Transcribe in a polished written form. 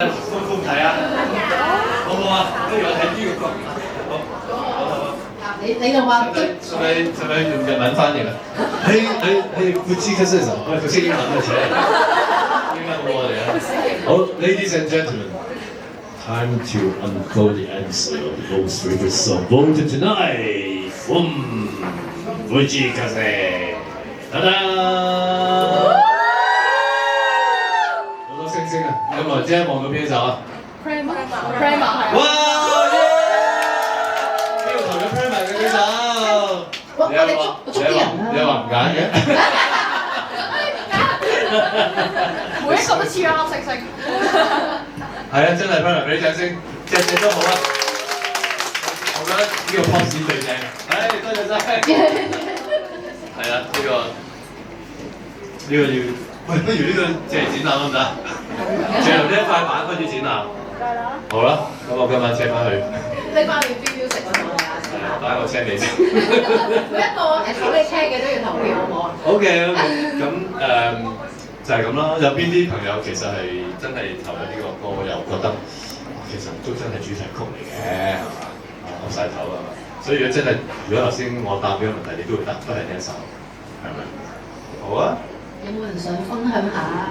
歡睇啊，好唔好啊？不如我睇呢個好。你就話使咪用日文翻譯啊？夫妻嘅先生，我識英文嘅啫，英文好我哋啊。好 ，Ladies and gentlemen, time to unfold the answer of the most favorite song voted tonight from Fujikase。噔噔。星啊！有冇人知望到邊首啊 Prima 係啊！哇！呢個台嘅 Prima 嘅幾首？我哋捉啲人啦！你話唔揀嘅？每一個都似啱食。係啊，真係 Prima，俾啲掌聲，隻都好啊！我覺得呢個 pose 最正，多謝晒。係啊，呢個要。喂，不如呢個借嚟展覽得唔得？借嚟呢一塊板開始展覽。係啦。好啦，咁我今晚車翻去。你翻去邊標食嗰度啊？係啊，打個車你先。每一個坐你車嘅都要投票，好唔好啊？OK，咁就係咁啦。有邊啲朋友其實係真係投咗呢個歌，又覺得其實都真係主題曲嚟嘅，係嘛？岌晒頭啊！所以如果頭先我答呢個問題，你都會答都係呢一首，係咪？好啊！有冇人想分享下？